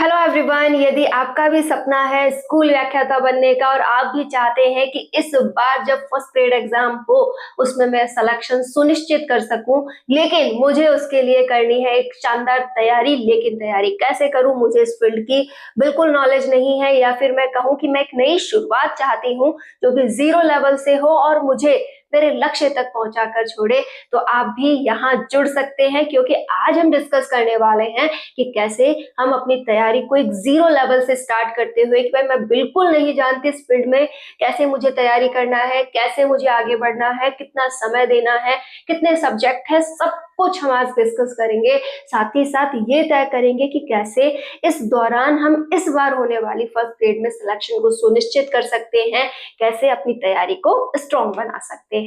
Hello everyone, यदि आपका भी सपना है स्कूल व्याख्याता बनने का और आप भी चाहते हैं कि इस बार जब फर्स्ट ग्रेड एग्जाम हो उसमें मैं सिलेक्शन सुनिश्चित कर सकूं, लेकिन मुझे उसके लिए करनी है एक शानदार तैयारी। लेकिन तैयारी कैसे करूं, मुझे इस फील्ड की बिल्कुल नॉलेज नहीं है, या फिर मैं कहूं कि मैं एक नई शुरुआत चाहती हूं जो कि जीरो लेवल से हो और मुझे मेरे लक्ष्य तक पहुंचा कर छोड़े, तो आप भी यहाँ जुड़ सकते हैं, क्योंकि आज हम डिस्कस करने वाले हैं कि कैसे हम अपनी तैयारी को एक जीरो लेवल से स्टार्ट करते हुए कि भाई मैं बिल्कुल नहीं जानती इस फील्ड में, कैसे मुझे तैयारी करना है, कैसे मुझे आगे बढ़ना है, कितना समय देना है, कितने सब्जेक्ट है, सब कुछ हम आज डिस्कस करेंगे। साथ ही साथ ये तय करेंगे कि कैसे इस दौरान हम इस बार होने वाली फर्स्ट ग्रेड में सिलेक्शन को सुनिश्चित कर सकते हैं, कैसे अपनी तैयारी को स्ट्रॉन्ग बना सकते हैं।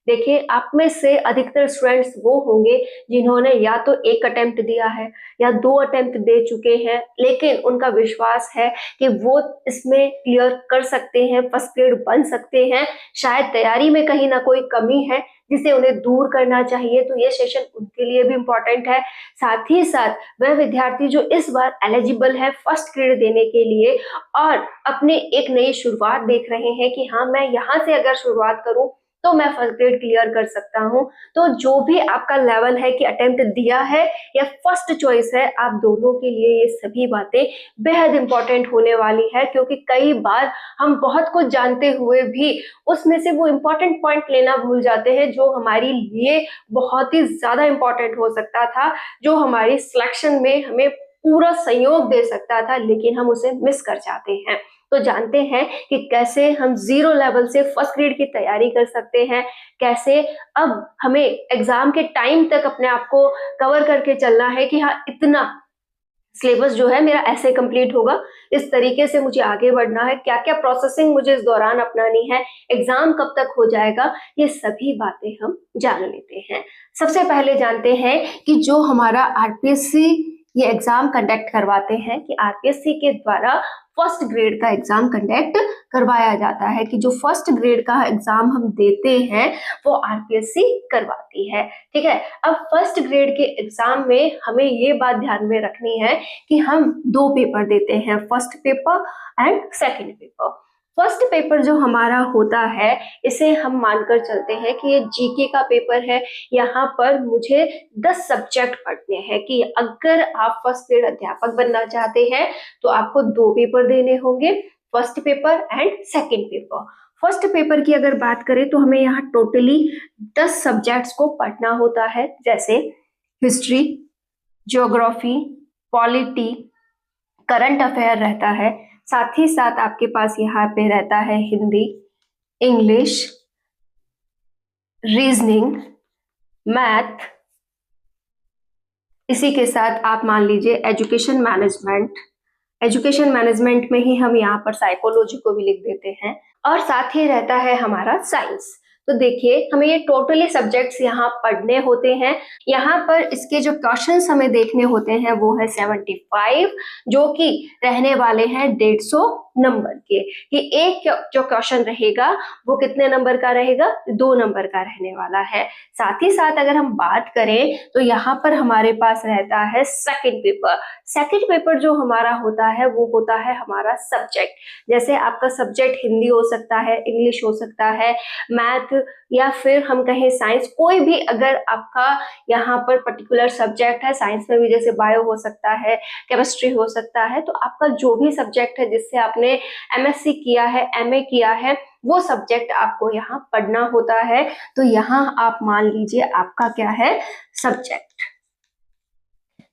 देखिए, आप में से अधिकतर स्टूडेंट्स वो होंगे जिन्होंने या तो एक अटेम्प्ट दिया है या 2 अटेम्प्ट दे चुके हैं, लेकिन उनका विश्वास है कि वो इसमें क्लियर कर सकते हैं, फर्स्ट ग्रेड बन सकते हैं। शायद तैयारी में कहीं ना कोई कमी है जिसे उन्हें दूर करना चाहिए, तो ये सेशन उनके लिए भी इम्पोर्टेंट है। साथ ही साथ वह विद्यार्थी जो इस बार एलिजिबल है फर्स्ट ग्रेड देने के लिए और अपने एक नई शुरुआत देख रहे हैं कि हाँ, मैं यहाँ से अगर शुरुआत करूँ तो मैं फर्स्ट ग्रेड क्लियर कर सकता हूँ, तो जो भी आपका लेवल है कि अटेम्प्ट दिया है या फर्स्ट चॉइस है, आप दोनों के लिए ये सभी बातें बेहद इंपॉर्टेंट होने वाली है। क्योंकि कई बार हम बहुत कुछ जानते हुए भी उसमें से वो इम्पोर्टेंट पॉइंट लेना भूल जाते हैं जो हमारे लिए बहुत ही ज्यादा इम्पोर्टेंट हो सकता था, जो हमारी सिलेक्शन में हमें पूरा सहयोग दे सकता था, लेकिन हम उसे मिस कर जाते हैं। तो जानते हैं कि कैसे हम जीरो लेवल से फर्स्ट ग्रेड की तैयारी कर सकते हैं, कैसे अब हमें एग्जाम के टाइम तक अपने आप को कवर करके चलना है कि हाँ, इतना सिलेबस जो है मेरा ऐसे कंप्लीट होगा, इस तरीके से मुझे आगे बढ़ना है, क्या क्या प्रोसेसिंग मुझे इस दौरान अपनानी है, एग्जाम कब तक हो जाएगा, ये सभी बातें हम जान लेते हैं। सबसे पहले जानते हैं कि जो हमारा आरपीएससी ये एग्जाम कंडक्ट करवाते हैं कि आरपीएससी के द्वारा फर्स्ट ग्रेड का एग्जाम कंडक्ट करवाया जाता है, कि जो फर्स्ट ग्रेड का एग्जाम हम देते हैं वो आरपीएससी करवाती है। ठीक है, अब फर्स्ट ग्रेड के एग्जाम में हमें ये बात ध्यान में रखनी है कि हम 2 पेपर देते हैं, first paper and second paper. First paper जो हमारा होता है इसे हम मानकर चलते हैं कि ये जीके का पेपर है। यहाँ पर मुझे 10 सब्जेक्ट पढ़ने हैं, कि अगर आप फर्स्ट ग्रेड अध्यापक बनना चाहते हैं तो आपको 2 पेपर देने होंगे, first paper and second paper. First paper की अगर बात करें तो हमें यहाँ टोटली 10 सब्जेक्ट्स को पढ़ना होता है, जैसे history, geography, polity, current affair रहता है। साथ ही साथ आपके पास यहाँ पे रहता है हिंदी, इंग्लिश, रीजनिंग, मैथ। इसी के साथ आप मान लीजिए एजुकेशन मैनेजमेंट। एजुकेशन मैनेजमेंट में ही हम यहाँ पर साइकोलॉजी को भी लिख देते हैं, और साथ ही रहता है हमारा साइंस। तो देखिए, हमें ये टोटली सब्जेक्ट्स यहाँ पढ़ने होते हैं। यहाँ पर इसके जो क्वेश्चंस हमें देखने होते हैं वो है 75, जो कि रहने वाले हैं 150 नंबर के। कि एक जो क्वेश्चन रहेगा वो कितने नंबर का रहेगा, 2 नंबर का रहने वाला है। साथ ही साथ अगर हम बात करें तो यहाँ पर हमारे पास रहता है सेकंड पेपर। सेकंड पेपर जो हमारा होता है वो होता है हमारा सब्जेक्ट। जैसे आपका सब्जेक्ट हिंदी हो सकता है, इंग्लिश हो सकता है, मैथ, या फिर हम कहें साइंस, कोई भी अगर आपका यहाँ पर पर्टिकुलर सब्जेक्ट है, साइंस में भी जैसे बायो हो सकता है, केमिस्ट्री हो सकता है, तो आपका जो भी सब्जेक्ट है जिससे आपने एमएससी किया है, एमए किया है, वो सब्जेक्ट आपको यहाँ पढ़ना होता है। तो यहाँ आप मान लीजिए आपका क्या है, सब्जेक्ट।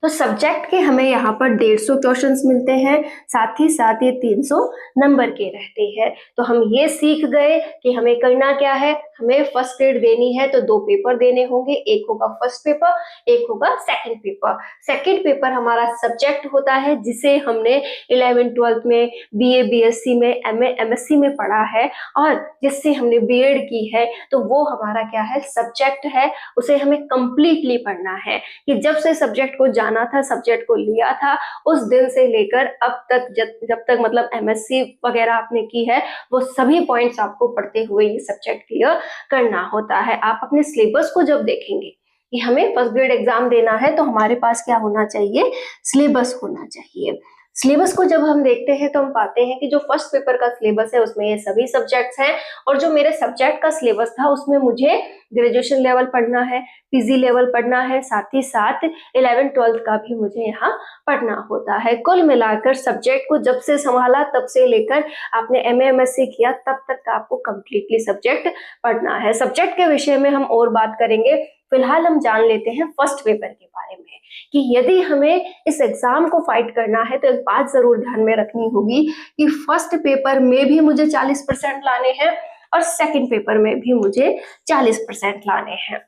तो सब्जेक्ट के हमें यहाँ पर 150 क्वेश्चंस मिलते हैं, साथ ही साथ ये 300 नंबर के रहते हैं। तो हम ये सीख गए कि हमें करना क्या है, हमें फर्स्ट ग्रेड देनी है तो 2 पेपर देने होंगे, एक होगा फर्स्ट पेपर, एक होगा सेकंड पेपर। सेकंड पेपर हमारा सब्जेक्ट होता है जिसे हमने 11th 12th में, बीए बीएससी में, एमए एमएससी में पढ़ा है, और जिससे हमने बीएड की है, तो वो हमारा क्या है, सब्जेक्ट है। उसे हमें कंप्लीटली पढ़ना है, कि जब से सब्जेक्ट को जाना था, सब्जेक्ट को लिया था, उस दिन से लेकर अब तक, जब तक मतलब एमएससी वगैरह आपने की है, वो सभी पॉइंट्स आपको पढ़ते हुए ये सब्जेक्ट क्लियर करना होता है। आप अपने सिलेबस को जब देखेंगे कि हमें फर्स्ट ग्रेड एग्जाम देना है तो हमारे पास क्या होना चाहिए, सिलेबस होना चाहिए। सिलेबस को जब हम देखते हैं तो हम पाते हैं कि जो फर्स्ट पेपर का सिलेबस है उसमें ये सभी सब्जेक्ट्स हैं, और जो मेरे सब्जेक्ट का सिलेबस था उसमें मुझे ग्रेजुएशन लेवल पढ़ना है, पीजी लेवल पढ़ना है, साथ ही साथ 11th-12th का भी मुझे यहाँ पढ़ना होता है। कुल मिलाकर सब्जेक्ट को जब से संभाला तब से लेकर आपने एमए एमएससी किया तब तक का आपको कंप्लीटली सब्जेक्ट पढ़ना है। सब्जेक्ट के विषय में हम और बात करेंगे, फिलहाल हम जान लेते हैं फर्स्ट पेपर के बारे में कि यदि हमें इस एग्जाम को फाइट करना है तो एक बात जरूर ध्यान में रखनी होगी कि फर्स्ट पेपर में भी मुझे 40% लाने हैं और सेकंड पेपर में भी मुझे 40% लाने हैं।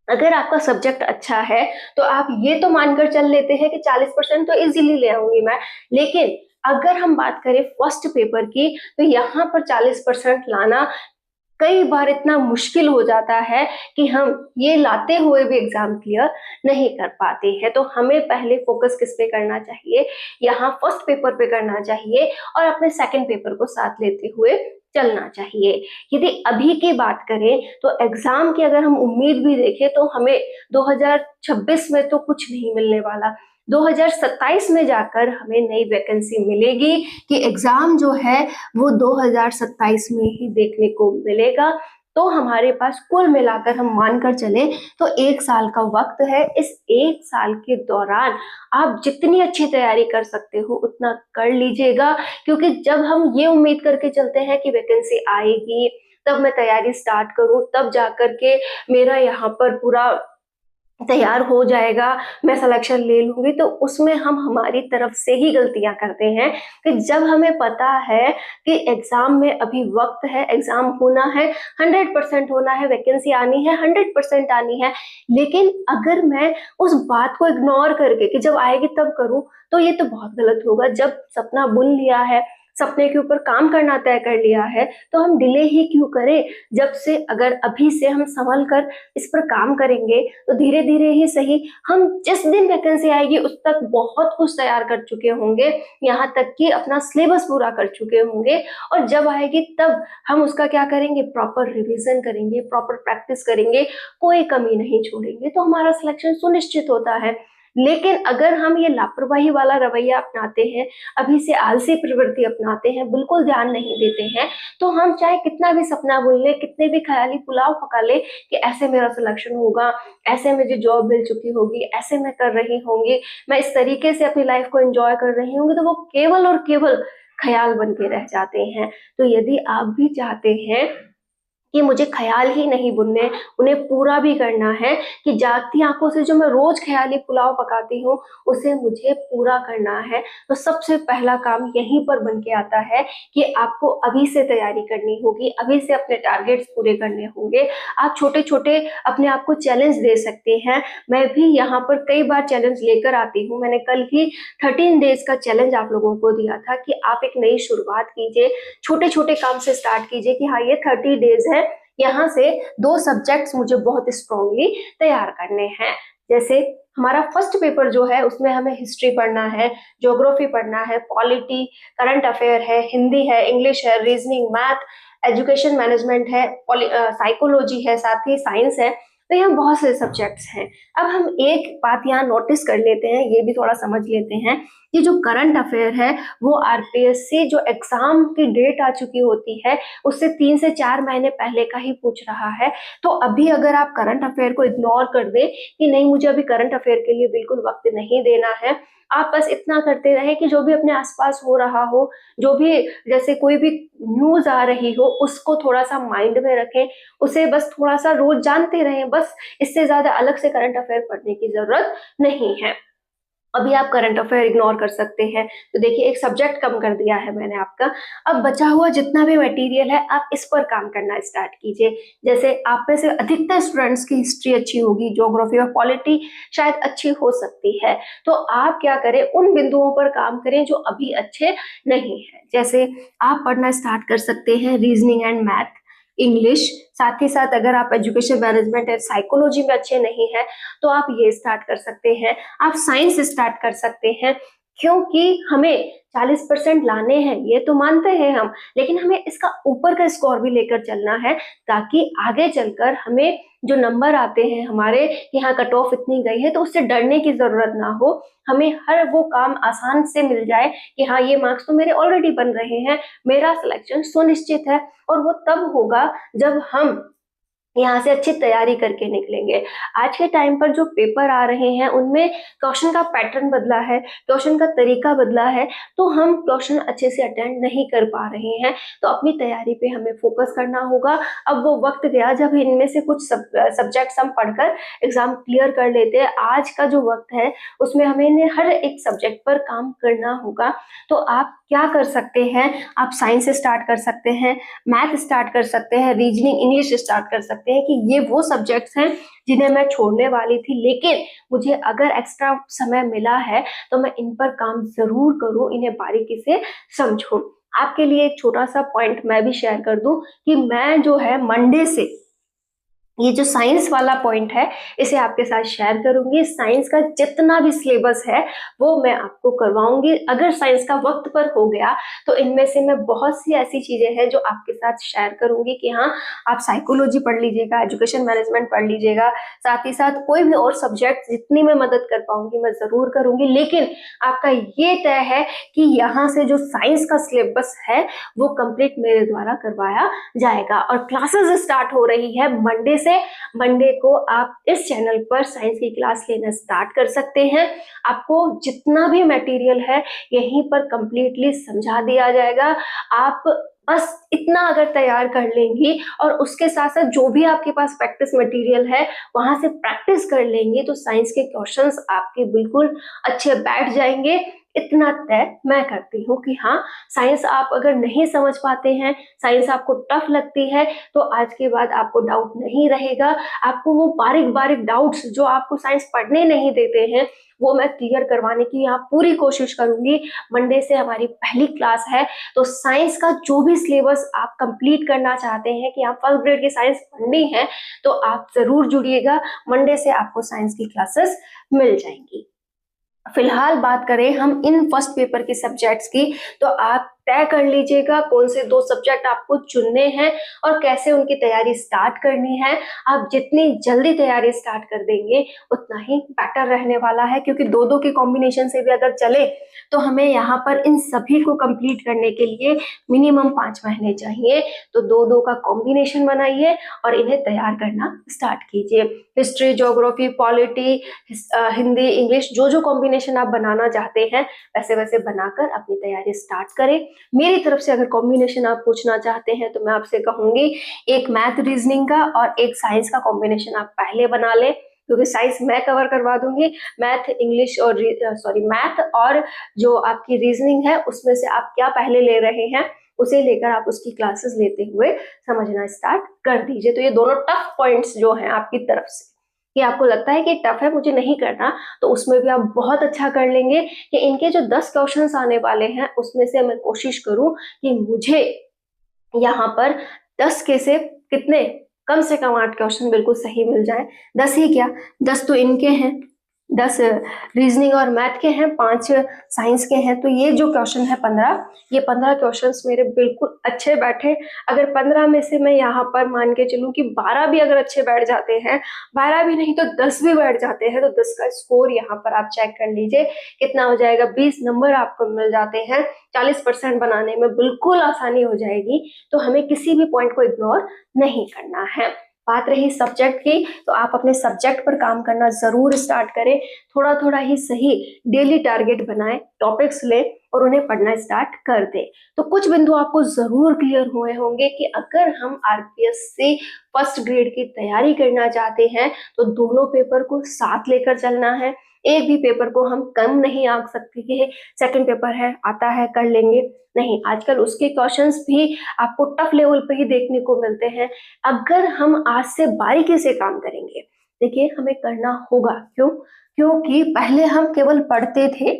अगर आपका सब्जेक्ट अच्छा है तो आप ये तो मानकर चल लेते हैं कि 40% तो इजीली ले आऊंगी मैं, लेकिन अगर हम बात करें फर्स्ट पेपर की तो यहाँ पर 40% लाना कई बार इतना मुश्किल हो जाता है कि हम ये लाते हुए भी एग्जाम क्लियर नहीं कर पाते हैं। तो हमें पहले फोकस किस पे करना चाहिए, यहाँ फर्स्ट पेपर पे करना चाहिए और अपने सेकंड पेपर को साथ लेते हुए चलना चाहिए। यदि अभी की बात करें तो एग्जाम की अगर हम उम्मीद भी देखें तो हमें 2026 में तो कुछ नहीं मिलने वाला, 2027 में जाकर हमें नई वैकेंसी मिलेगी कि एग्जाम जो है वो 2027 में ही देखने को मिलेगा। तो हमारे पास कुल मिलाकर हम मानकर चले तो 1 साल का वक्त है। इस 1 साल के दौरान आप जितनी अच्छी तैयारी कर सकते हो उतना कर लीजिएगा, क्योंकि जब हम ये उम्मीद करके चलते हैं कि वैकेंसी आएगी तब मैं तैयारी स्टार्ट करूं, तब जाकर के मेरा यहाँ पर पूरा तैयार हो जाएगा, मैं सिलेक्शन ले लूंगी, तो उसमें हम हमारी तरफ से ही गलतियां करते हैं कि जब हमें पता है कि एग्जाम में अभी वक्त है, एग्जाम होना है, 100% होना है, वैकेंसी आनी है, 100% आनी है, लेकिन अगर मैं उस बात को इग्नोर करके कि जब आएगी तब करूं तो ये तो बहुत गलत होगा। जब सपना बुन लिया है, सपने के ऊपर काम करना तय कर लिया है, तो हम डिले ही क्यों करें। जब से अगर अभी से हम संभल कर इस पर काम करेंगे तो धीरे धीरे ही सही हम जिस दिन वैकेंसी आएगी उस तक बहुत कुछ तैयार कर चुके होंगे, यहाँ तक कि अपना सिलेबस पूरा कर चुके होंगे, और जब आएगी तब हम उसका क्या करेंगे, प्रॉपर रिवीजन करेंगे, प्रॉपर प्रैक्टिस करेंगे, कोई कमी नहीं छोड़ेंगे, तो हमारा सिलेक्शन सुनिश्चित होता है। लेकिन अगर हम ये लापरवाही वाला रवैया अपनाते हैं, अभी से आलसी प्रवृत्ति अपनाते हैं, बिल्कुल ध्यान नहीं देते हैं, तो हम चाहे कितना भी सपना बुन ले, कितने भी ख्याली पुलाव पका ले कि ऐसे मेरा सिलेक्शन होगा, ऐसे मुझे जॉब मिल चुकी होगी, ऐसे मैं कर रही होंगी, मैं इस तरीके से अपनी लाइफ को एंजॉय कर रही होंगी, तो वो केवल और केवल ख्याल बन के रह जाते हैं। तो यदि आप भी चाहते हैं कि मुझे ख्याल ही नहीं बुनने, उन्हें पूरा भी करना है कि जागती आंखों से जो मैं रोज ख्याली पुलाव पकाती हूँ उसे मुझे पूरा करना है, तो सबसे पहला काम यहीं पर बन के आता है कि आपको अभी से तैयारी करनी होगी, अभी से अपने टारगेट्स पूरे करने होंगे। आप छोटे छोटे अपने आप को चैलेंज दे सकते हैं। मैं भी यहाँ पर कई बार चैलेंज लेकर आती हूँ। मैंने कल ही 13 डेज का चैलेंज आप लोगों को दिया था कि आप एक नई शुरुआत कीजिए, छोटे छोटे काम से स्टार्ट कीजिए कि हाँ ये 30 डेज है, यहाँ से 2 सब्जेक्ट्स मुझे बहुत स्ट्रांगली तैयार करने हैं। जैसे हमारा फर्स्ट पेपर जो है उसमें हमें हिस्ट्री पढ़ना है, ज्योग्राफी पढ़ना है, पॉलिटी, करंट अफेयर है, हिंदी है, इंग्लिश है, रीजनिंग, मैथ, एजुकेशन मैनेजमेंट है, साइकोलॉजी है, साथ ही साइंस है। तो यहाँ बहुत से सब्जेक्ट्स हैं। अब हम एक बात यहाँ नोटिस कर लेते हैं, ये भी थोड़ा समझ लेते हैं कि जो करंट अफेयर है वो आरपीएससी जो एग्जाम की डेट आ चुकी होती है उससे 3 से 4 महीने पहले का ही पूछ रहा है। तो अभी अगर आप करंट अफेयर को इग्नोर कर दें कि नहीं मुझे अभी करंट अफेयर के लिए बिल्कुल वक्त नहीं देना है, आप बस इतना करते रहे कि जो भी अपने आसपास हो रहा हो, जो भी जैसे कोई भी न्यूज आ रही हो उसको थोड़ा सा माइंड में रखें, उसे बस थोड़ा सा रोज जानते रहें, बस इससे ज्यादा अलग से करंट अफेयर पढ़ने की जरूरत नहीं है। अभी आप करंट अफेयर इग्नोर कर सकते हैं, तो देखिए एक सब्जेक्ट कम कर दिया है मैंने आपका। अब बचा हुआ जितना भी मटेरियल है आप इस पर काम करना स्टार्ट कीजिए। जैसे आप में से अधिकतर स्टूडेंट्स की हिस्ट्री अच्छी होगी, ज्योग्राफी और पॉलिटी शायद अच्छी हो सकती है, तो आप क्या करें, उन बिंदुओं पर काम करें जो अभी अच्छे नहीं है। जैसे आप पढ़ना स्टार्ट कर सकते हैं रीजनिंग एंड मैथ, इंग्लिश, साथ ही साथ अगर आप एजुकेशन मैनेजमेंट एंड साइकोलॉजी में अच्छे नहीं है तो आप ये स्टार्ट कर सकते हैं, आप साइंस स्टार्ट कर सकते हैं, क्योंकि हमें 40% लाने हैं, ये तो मानते हैं हम, लेकिन हमें इसका ऊपर का स्कोर भी लेकर चलना है, ताकि आगे चलकर हमें जो नंबर आते हैं हमारे कि हाँ कट ऑफ इतनी गई है, तो उससे डरने की जरूरत ना हो। हमें हर वो काम आसान से मिल जाए कि हाँ ये मार्क्स तो मेरे ऑलरेडी बन रहे हैं, मेरा सिलेक्शन सुनिश्चित है। और वो तब होगा जब हम यहाँ से अच्छी तैयारी करके निकलेंगे। आज के टाइम पर जो पेपर आ रहे हैं उनमें क्वेश्चन का पैटर्न बदला है, क्वेश्चन का तरीका बदला है, तो हम क्वेश्चन अच्छे से अटेंड नहीं कर पा रहे हैं। तो अपनी तैयारी पे हमें फोकस करना होगा। अब वो वक्त गया जब इनमें से कुछ सब्जेक्ट्स हम पढ़कर एग्जाम क्लियर कर लेते हैं। आज का जो वक्त है उसमें हमें हर एक सब्जेक्ट पर काम करना होगा। तो आप क्या कर सकते हैं, आप साइंस स्टार्ट कर सकते हैं, मैथ स्टार्ट कर सकते हैं, रीजनिंग इंग्लिश स्टार्ट कर सकते हैं कि ये वो सब्जेक्ट्स हैं जिन्हें मैं छोड़ने वाली थी, लेकिन मुझे अगर एक्स्ट्रा समय मिला है तो मैं इन पर काम जरूर करूं, इन्हें बारीकी से समझूं। आपके लिए एक छोटा सा पॉइंट मैं भी शेयर कर दूं कि मैं जो है मंडे से ये जो साइंस वाला पॉइंट है इसे आपके साथ शेयर करूंगी। साइंस का जितना भी सिलेबस है वो मैं आपको करवाऊंगी। अगर साइंस का वक्त पर हो गया तो इनमें से मैं बहुत सी ऐसी चीजें हैं जो आपके साथ शेयर करूंगी कि हाँ आप साइकोलॉजी पढ़ लीजिएगा, एजुकेशन मैनेजमेंट पढ़ लीजिएगा, साथ ही साथ कोई भी और सब्जेक्ट जितनी मैं मदद कर पाऊंगी मैं जरूर करूंगी। लेकिन आपका ये तय है कि यहाँ से जो साइंस का सिलेबस है वो कंप्लीट मेरे द्वारा करवाया जाएगा। और क्लासेस स्टार्ट हो रही है मंडे से। मंडे को आप इस चैनल पर साइंस की क्लास लेना स्टार्ट कर सकते हैं। आपको जितना भी मटेरियल है यहीं पर कंप्लीटली समझा दिया जाएगा। आप बस इतना अगर तैयार कर लेंगी और उसके साथ साथ जो भी आपके पास प्रैक्टिस मटेरियल है वहां से प्रैक्टिस कर लेंगे तो साइंस के क्वेश्चंस आपके बिल्कुल अच्छे बैठ जाएंगे। इतना तय मैं करती हूँ कि हाँ साइंस आप अगर नहीं समझ पाते हैं, साइंस आपको टफ लगती है, तो आज के बाद आपको डाउट नहीं रहेगा। आपको वो बारीक बारीक डाउट्स जो आपको साइंस पढ़ने नहीं देते हैं वो मैं क्लियर करवाने की यहाँ पूरी कोशिश करूंगी। मंडे से हमारी पहली क्लास है, तो साइंस का जो भी सिलेबस आप कंप्लीट करना चाहते हैं कि आप फर्स्ट ग्रेड की साइंस पढ़नी है तो आप जरूर जुड़िएगा। मंडे से आपको साइंस की क्लासेस मिल जाएंगी। फिलहाल बात करें हम इन फर्स्ट पेपर के सब्जेक्ट्स की, तो आप तय कर लीजिएगा कौन से 2 सब्जेक्ट आपको चुनने हैं और कैसे उनकी तैयारी स्टार्ट करनी है। आप जितनी जल्दी तैयारी स्टार्ट कर देंगे उतना ही बेटर रहने वाला है, क्योंकि 2-2 के कॉम्बिनेशन से भी अगर चले तो हमें यहाँ पर इन सभी को कंप्लीट करने के लिए मिनिमम 5 महीने चाहिए। तो 2-2 का कॉम्बिनेशन बनाइए और इन्हें तैयार करना स्टार्ट कीजिए। History, geography, polity, Hindi, English, जो जो कॉम्बिनेशन आप बनाना चाहते हैं वैसे वैसे बनाकर अपनी तैयारी स्टार्ट करें। मेरी तरफ से अगर कॉम्बिनेशन आप पूछना चाहते हैं तो मैं आपसे कहूंगी एक मैथ रीजनिंग का और एक साइंस का कॉम्बिनेशन आप पहले बना लें, क्योंकि साइंस मैं कवर करवा दूंगी। मैथ इंग्लिश और मैथ और जो आपकी रीजनिंग है उसमें से आप क्या पहले ले रहे हैं उसे लेकर आप उसकी क्लासेस लेते हुए समझना स्टार्ट कर दीजिए। तो ये दोनों टफ पॉइंट्स जो हैं आपकी तरफ से कि आपको लगता है कि टफ है मुझे नहीं करना, तो उसमें भी आप बहुत अच्छा कर लेंगे कि इनके जो 10 क्वेश्चंस आने वाले हैं उसमें से मैं कोशिश करूं कि मुझे यहाँ पर 10 के से कितने कम से कम 8 क्वेश्चन बिल्कुल सही मिल जाए। 10 ही क्या, 10 तो इनके हैं, 10 रीजनिंग और मैथ के हैं, 5 साइंस के हैं, तो ये जो क्वेश्चन है 15, ये 15 क्वेश्चंस मेरे बिल्कुल अच्छे बैठे। अगर 15 में से मैं यहाँ पर मान के चलूं कि 12 भी अगर अच्छे बैठ जाते हैं, 12 भी नहीं तो 10 भी बैठ जाते हैं, तो 10 का स्कोर यहाँ पर आप चेक कर लीजिए कितना हो जाएगा। 20 नंबर आपको मिल जाते हैं। 40% बनाने में बिल्कुल आसानी हो जाएगी। तो हमें किसी भी पॉइंट को इग्नोर नहीं करना है। बात रही सब्जेक्ट की, तो आप अपने सब्जेक्ट पर काम करना जरूर स्टार्ट करें। थोड़ा थोड़ा ही सही डेली टारगेट बनाएं, टॉपिक्स लें और उन्हें पढ़ना स्टार्ट कर दें। तो कुछ बिंदु आपको जरूर क्लियर हुए होंगे कि अगर हम आरपीएससी फर्स्ट ग्रेड की तैयारी करना चाहते हैं तो दोनों पेपर को साथ लेकर चलना है। एक भी पेपर को हम कम नहीं आंक सकते कि सेकंड पेपर है आता है कर लेंगे, नहीं। आजकल उसके क्वेश्चंस भी आपको टफ लेवल पे ही देखने को मिलते हैं। अगर हम आज से बारीकी से काम करेंगे, देखिए हमें करना होगा, क्यों? क्योंकि पहले हम केवल पढ़ते थे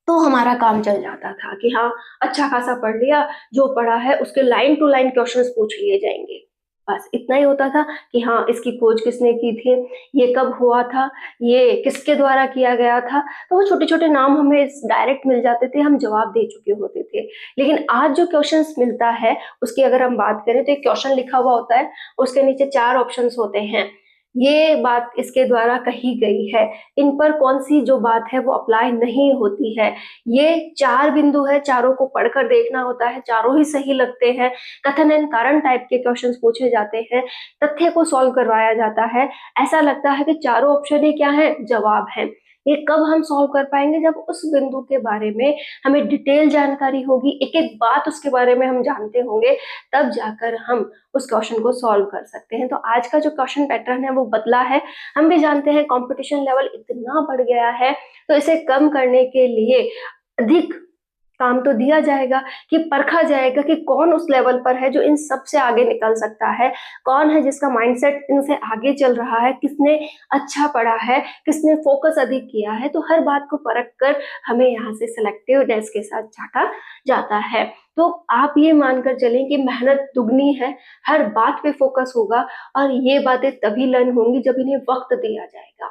तो हमारा काम चल जाता था कि हाँ अच्छा खासा पढ़ लिया, जो पढ़ा है उसके लाइन टू लाइन क्वेश्चंस पूछ लिए जाएंगे। बस इतना ही होता था कि हाँ, इसकी खोज किसने की थी, ये कब हुआ था, ये किसके द्वारा किया गया था। तो वो छोटे-छोटे नाम हमें डायरेक्ट मिल जाते थे, हम जवाब दे चुके होते थे। लेकिन आज जो क्वेश्चंस मिलता है, उसकी अगर हम बात करें तो एक क्वेश्चन लिखा हुआ होता है, उसके नीचे 4 ऑप्शंस होते हैं। ये बात इसके द्वारा कही गई है, इन पर कौन-सी जो बात है वो अप्लाई नहीं होती है। ये 4 बिंदु है, चारों को पढ़कर देखना होता है, चारों ही सही लगते हैं। कथन एंड कारण टाइप के क्वेश्चंस पूछे जाते हैं, तथ्य को सॉल्व करवाया जाता है। ऐसा लगता है कि चारों ऑप्शन ही क्या है, जवाब है। ये कब हम सॉल्व कर पाएंगे, जब उस बिंदु के बारे में हमें डिटेल जानकारी होगी, एक एक बात उसके बारे में हम जानते होंगे, तब जाकर हम उस क्वेश्चन को सॉल्व कर सकते हैं। तो आज का जो क्वेश्चन पैटर्न है वो बदला है। हम भी जानते हैं कंपटीशन लेवल इतना बढ़ गया है, तो इसे कम करने के लिए अधिक काम तो दिया जाएगा कि परखा जाएगा कि कौन उस लेवल पर है जो इन सब से आगे निकल सकता है, कौन है जिसका माइंडसेट इनसे आगे चल रहा है, किसने अच्छा पढ़ा है, किसने फोकस अधिक किया है। तो हर बात को परख कर हमें यहाँ से सिलेक्टिवनेस के साथ झांका जाता है। तो आप ये मानकर चलें कि मेहनत दुगनी है, हर बात पे फोकस होगा और ये बातें तभी लर्न होंगी जब इन्हें वक्त दिया जाएगा।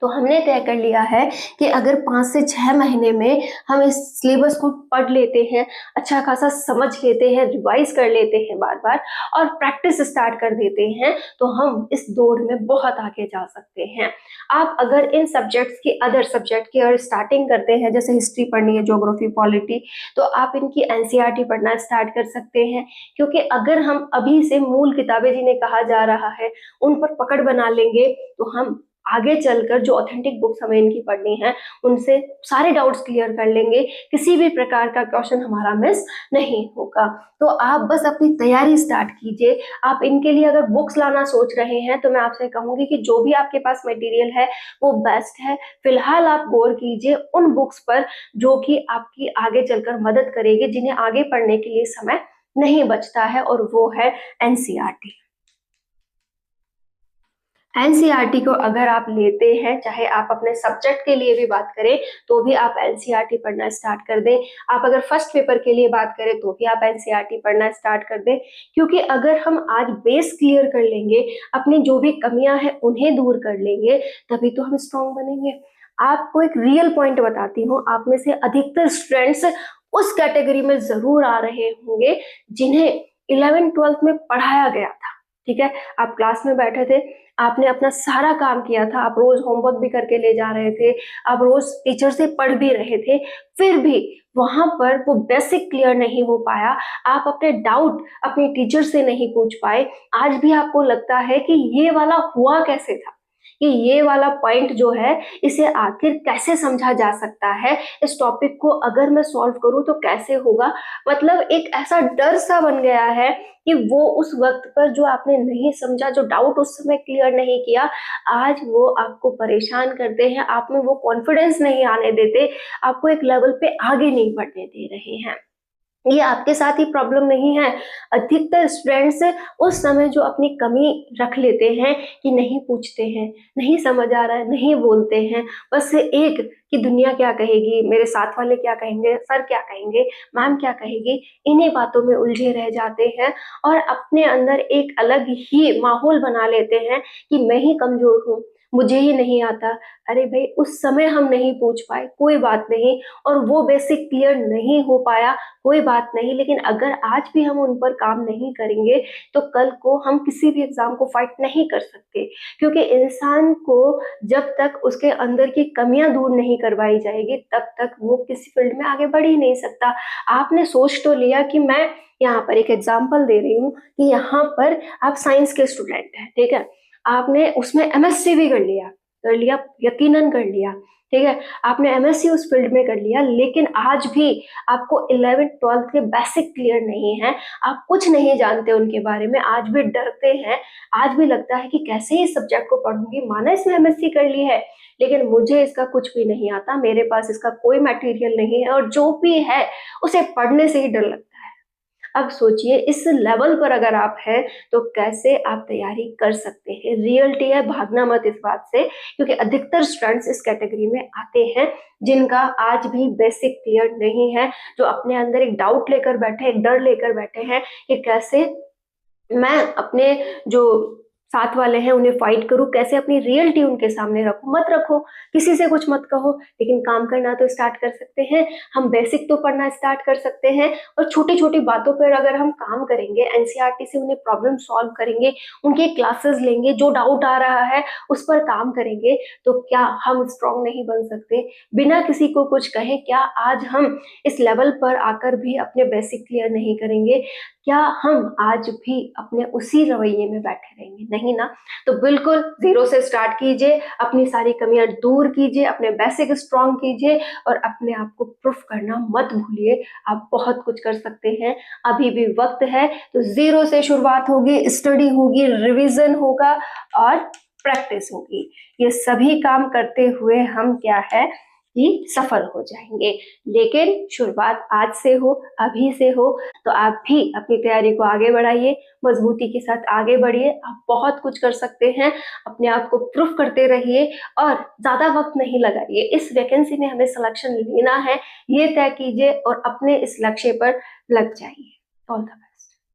तो हमने तय कर लिया है कि अगर 5 से 6 महीने में हम इस सिलेबस को पढ़ लेते हैं, अच्छा खासा समझ लेते हैं, रिवाइज कर लेते हैं बार-बार और प्रैक्टिस स्टार्ट कर देते हैं, तो हम इस दौड़ में बहुत आगे जा सकते हैं। आप अगर इन सब्जेक्ट्स की अदर सब्जेक्ट की और स्टार्टिंग करते हैं, जैसे हिस्ट्री पढ़नी है, ज्योग्राफी, पॉलिटी, तो आप इनकी एनसीईआरटी पढ़ना स्टार्ट कर सकते हैं। क्योंकि अगर हम अभी से मूल किताबें जिन्हें कहा जा रहा है, उन पर पकड़ बना लेंगे, तो हम आगे चलकर जो ऑथेंटिक बुक्स हमें इनकी पढ़नी है, उनसे सारे डाउट्स क्लियर कर लेंगे, किसी भी प्रकार का क्वेश्चन हमारा मिस नहीं होगा। तो आप बस अपनी तैयारी स्टार्ट कीजिए। आप इनके लिए अगर बुक्स लाना सोच रहे हैं, तो मैं आपसे कहूंगी कि जो भी आपके पास मटेरियल है वो बेस्ट है। फिलहाल आप गौर कीजिए उन बुक्स पर जो कि आपकी आगे चलकर मदद करेगी, जिन्हें आगे पढ़ने के लिए समय नहीं बचता है, और वो है एनसीईआरटी। एनसीईआरटी को अगर आप लेते हैं, चाहे आप अपने सब्जेक्ट के लिए भी बात करें, तो भी आप एनसीईआरटी पढ़ना स्टार्ट कर दें। आप अगर फर्स्ट पेपर के लिए बात करें, तो भी आप एनसीईआरटी पढ़ना स्टार्ट कर दें। क्योंकि अगर हम आज बेस क्लियर कर लेंगे, अपनी जो भी कमियां हैं उन्हें दूर कर लेंगे, तभी तो हम स्ट्रांग बनेंगे। आपको एक रियल पॉइंट बताती हूँ, आप में से अधिकतर स्टूडेंट्स उस कैटेगरी में जरूर आ रहे होंगे जिन्हें 11th-12th में पढ़ाया गया था। ठीक है, आप क्लास में बैठे थे, आपने अपना सारा काम किया था, आप रोज होमवर्क भी करके ले जा रहे थे, आप रोज टीचर से पढ़ भी रहे थे, फिर भी वहां पर वो बेसिक क्लियर नहीं हो पाया, आप अपने डाउट अपने टीचर से नहीं पूछ पाए। आज भी आपको लगता है कि ये वाला हुआ कैसे था, कि ये वाला पॉइंट जो है इसे आखिर कैसे समझा जा सकता है, इस टॉपिक को अगर मैं सॉल्व करूं तो कैसे होगा। मतलब एक ऐसा डर सा बन गया है कि वो उस वक्त पर जो आपने नहीं समझा, जो डाउट उस समय क्लियर नहीं किया, आज वो आपको परेशान करते हैं, आप में वो कॉन्फिडेंस नहीं आने देते, आपको एक लेवल पे आगे नहीं बढ़ने दे रहे हैं। ये आपके साथ ही प्रॉब्लम नहीं है। अधिकतर स्टूडेंट्स उस समय जो अपनी कमी रख लेते हैं कि नहीं पूछते हैं, नहीं समझ आ रहा है, नहीं बोलते हैं, बस एक कि दुनिया क्या कहेगी, मेरे साथ वाले क्या कहेंगे, सर क्या कहेंगे, मैम क्या कहेगी, इन्हीं बातों में उलझे रह जाते हैं और अपने अंदर एक अलग ही माहौल बना लेते हैं कि मैं ही कमजोर हूँ, मुझे ही नहीं आता। अरे भाई, उस समय हम नहीं पूछ पाए, कोई बात नहीं, और वो बेसिक क्लियर नहीं हो पाया, कोई बात नहीं, लेकिन अगर आज भी हम उन पर काम नहीं करेंगे, तो कल को हम किसी भी एग्जाम को फाइट नहीं कर सकते। क्योंकि इंसान को जब तक उसके अंदर की कमियां दूर नहीं करवाई जाएगी, तब तक वो किसी फील्ड में आगे बढ़ ही नहीं सकता। आपने सोच तो लिया कि मैं यहाँ पर एक एग्जाम्पल दे रही हूँ कि यहाँ पर आप साइंस के स्टूडेंट हैं, ठीक है, आपने उसमें एमएससी भी कर लिया, यकीनन कर लिया, ठीक है, आपने एमएससी उस फील्ड में कर लिया, लेकिन आज भी आपको 11th-12th के बेसिक क्लियर नहीं है, आप कुछ नहीं जानते उनके बारे में, आज भी डरते हैं, आज भी लगता है कि कैसे इस सब्जेक्ट को पढ़ूंगी, माना इसमें एमएससी कर ली है, लेकिन मुझे इसका कुछ भी नहीं आता, मेरे पास इसका कोई मटेरियल नहीं है, और जो भी है उसे पढ़ने से ही डर लगता है। अब सोचिए इस लेवल पर अगर आप हैं, तो कैसे आप तैयारी कर सकते हैं। रियलिटी है, भागना मत इस बात से, क्योंकि अधिकतर स्टूडेंट्स इस कैटेगरी में आते हैं जिनका आज भी बेसिक क्लियर नहीं है, जो अपने अंदर एक डाउट लेकर बैठे, एक डर लेकर बैठे हैं कि कैसे मैं अपने जो साथ वाले हैं उन्हें फाइट करूँ, कैसे अपनी रियलिटी उनके सामने रखूँ। मत रखो, किसी से कुछ मत कहो, लेकिन काम करना तो स्टार्ट कर सकते हैं। हम बेसिक तो पढ़ना स्टार्ट कर सकते हैं और छोटी-छोटी बातों पर अगर हम काम करेंगे, एनसीईआरटी से उन्हें प्रॉब्लम सॉल्व करेंगे, उनके क्लासेस लेंगे, जो डाउट आ रहा है उस पर काम करेंगे, तो क्या हम स्ट्रॉन्ग नहीं बन सकते? बिना किसी को कुछ कहे क्या आज हम इस लेवल पर आकर भी अपने बेसिक क्लियर नहीं करेंगे? क्या हम आज भी अपने उसी रवैये में बैठे रहेंगे? नहीं ना। तो बिल्कुल ज़ीरो से स्टार्ट कीजिए, अपनी सारी कमियाँ दूर कीजिए, अपने बेसिक स्ट्रॉन्ग कीजिए और अपने आप को प्रूफ करना मत भूलिए। आप बहुत कुछ कर सकते हैं, अभी भी वक़्त है। तो ज़ीरो से शुरुआत होगी, स्टडी होगी, रिविज़न होगा और प्रैक्टिस होगी। ये सभी काम करते हुए हम क्या है कि सफल हो जाएँगे। लेकिन शुरुआत आज से हो, अभी से हो, तो आप भी अपनी तैयारी को आगे बढ़ाइए, मजबूती के साथ आगे बढ़िए। आप बहुत कुछ कर सकते हैं, अपने आप को प्रूफ करते रहिए और ज़्यादा वक़्त नहीं लगाइए। इस वैकेंसी में हमें सिलेक्शन लेना है, ये तय कीजिए और अपने इस लक्ष्य पर लग जाइए। All the best.